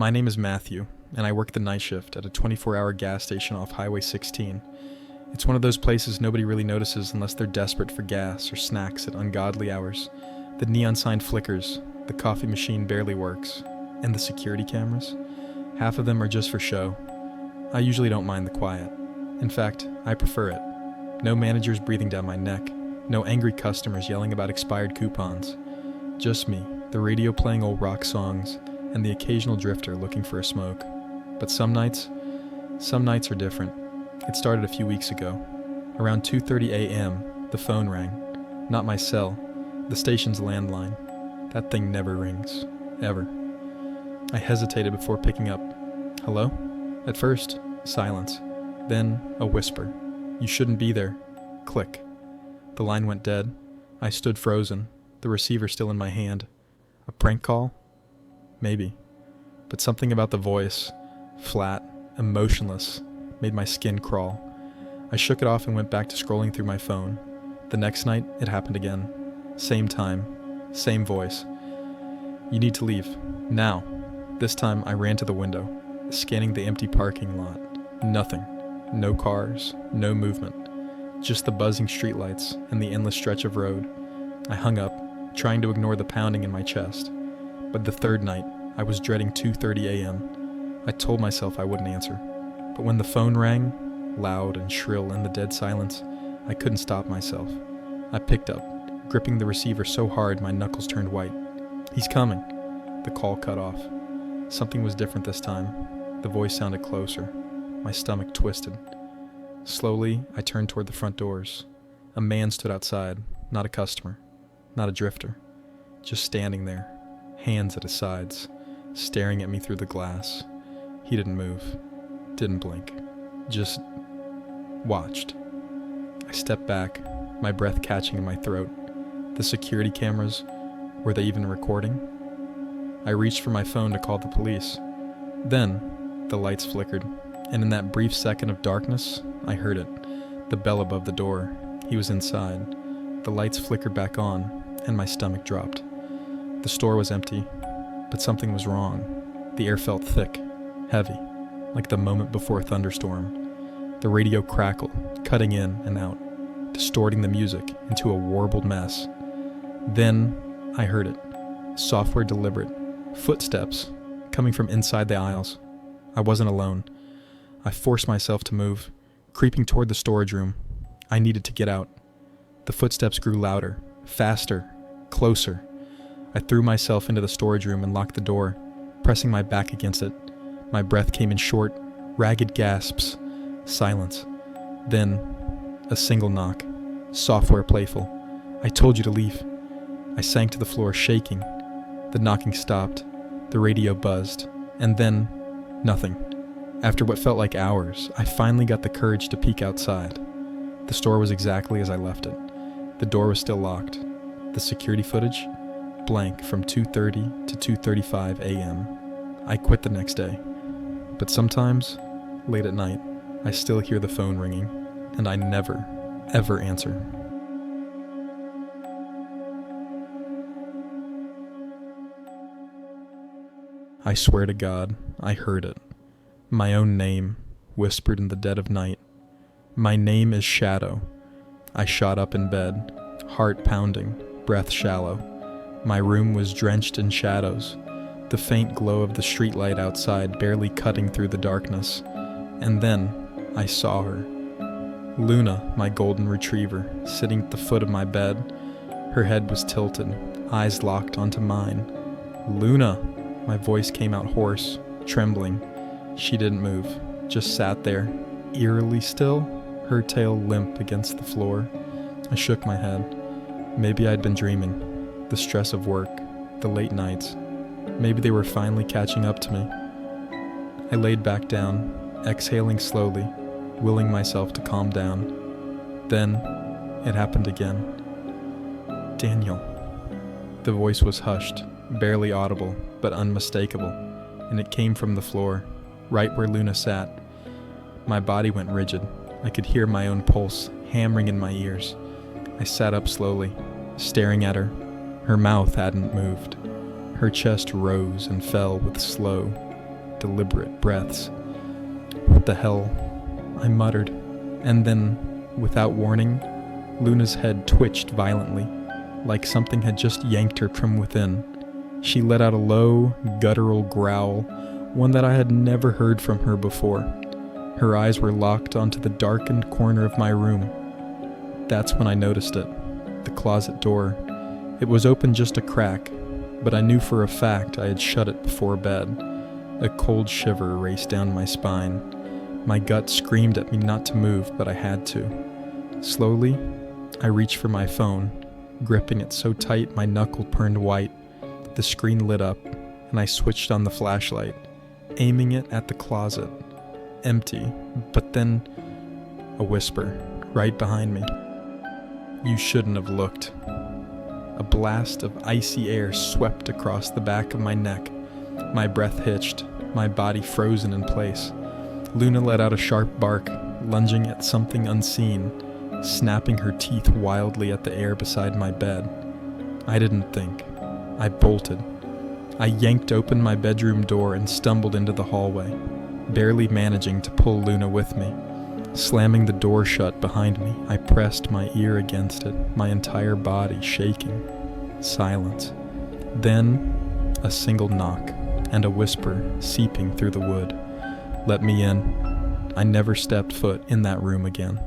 My name is Matthew, and I work the night shift at a 24-hour gas station off Highway 16. It's one of those places nobody really notices unless they're desperate for gas or snacks at ungodly hours. The neon sign flickers, the coffee machine barely works, and the security cameras? Half of them are just for show. I usually don't mind the quiet. In fact, I prefer it. No managers breathing down my neck, no angry customers yelling about expired coupons. Just me, the radio playing old rock songs, and the occasional drifter looking for a smoke. But some nights are different. It started a few weeks ago. Around 2:30 a.m., the phone rang. Not my cell, the station's landline. That thing never rings. Ever. I hesitated before picking up. Hello? At first, silence. Then, a whisper. You shouldn't be there. Click. The line went dead. I stood frozen, the receiver still in my hand. A prank call? Maybe. But something about the voice, flat, emotionless, made my skin crawl. I shook it off and went back to scrolling through my phone. The next night, it happened again. Same time, same voice. You need to leave. Now. This time, I ran to the window, scanning the empty parking lot. Nothing. No cars, no movement. Just the buzzing streetlights and the endless stretch of road. I hung up, trying to ignore the pounding in my chest. But the third night, I was dreading 2:30 a.m. I told myself I wouldn't answer. But when the phone rang, loud and shrill in the dead silence, I couldn't stop myself. I picked up, gripping the receiver so hard my knuckles turned white. He's coming. The call cut off. Something was different this time. The voice sounded closer. My stomach twisted. Slowly, I turned toward the front doors. A man stood outside, not a customer, not a drifter, just standing there, hands at his sides, staring at me through the glass. He didn't move, didn't blink, just watched. I stepped back, my breath catching in my throat. The security cameras, were they even recording? I reached for my phone to call the police. Then, the lights flickered, and in that brief second of darkness, I heard it. The bell above the door. He was inside. The lights flickered back on, and my stomach dropped. The store was empty, but something was wrong. The air felt thick, heavy, like the moment before a thunderstorm. The radio crackled, cutting in and out, distorting the music into a warbled mess. Then, I heard it. Software deliberate. Footsteps, coming from inside the aisles. I wasn't alone. I forced myself to move, creeping toward the storage room. I needed to get out. The footsteps grew louder, faster, closer. I threw myself into the storage room and locked the door, pressing my back against it. My breath came in short, ragged gasps. Silence. Then, a single knock. Software playful. I told you to leave. I sank to the floor, shaking. The knocking stopped. The radio buzzed. And then, nothing. After what felt like hours, I finally got the courage to peek outside. The store was exactly as I left it. The door was still locked. The security footage? Blank from 2:30 to 2:35 a.m. I quit the next day. But sometimes, late at night, I still hear the phone ringing, and I never, ever answer. I swear to God, I heard it. My own name, whispered in the dead of night. My name is Shadow. I shot up in bed, heart pounding, breath shallow. My room was drenched in shadows, the faint glow of the streetlight outside barely cutting through the darkness. And then, I saw her. Luna, my golden retriever, sitting at the foot of my bed. Her head was tilted, eyes locked onto mine. Luna! My voice came out hoarse, trembling. She didn't move, just sat there, eerily still, her tail limp against the floor. I shook my head. Maybe I'd been dreaming. The stress of work, the late nights. Maybe they were finally catching up to me. I laid back down, exhaling slowly, willing myself to calm down. Then, it happened again. Daniel. The voice was hushed, barely audible, but unmistakable, and it came from the floor, right where Luna sat. My body went rigid. I could hear my own pulse hammering in my ears. I sat up slowly, staring at her. Her mouth hadn't moved. Her chest rose and fell with slow, deliberate breaths. "What the hell?" I muttered, and then, without warning, Luna's head twitched violently, like something had just yanked her from within. She let out a low, guttural growl, one that I had never heard from her before. Her eyes were locked onto the darkened corner of my room. That's when I noticed it. The closet door. It was open just a crack, but I knew for a fact I had shut it before bed. A cold shiver raced down my spine. My gut screamed at me not to move, but I had to. Slowly, I reached for my phone, gripping it so tight my knuckle turned white. The screen lit up, and I switched on the flashlight, aiming it at the closet. Empty, but then a whisper right behind me. "You shouldn't have looked." A blast of icy air swept across the back of my neck. My breath hitched, my body frozen in place. Luna let out a sharp bark, lunging at something unseen, snapping her teeth wildly at the air beside my bed. I didn't think. I bolted. I yanked open my bedroom door and stumbled into the hallway, barely managing to pull Luna with me. Slamming the door shut behind me, I pressed my ear against it, my entire body shaking. Silence. Then, a single knock, and a whisper seeping through the wood. Let me in. I never stepped foot in that room again.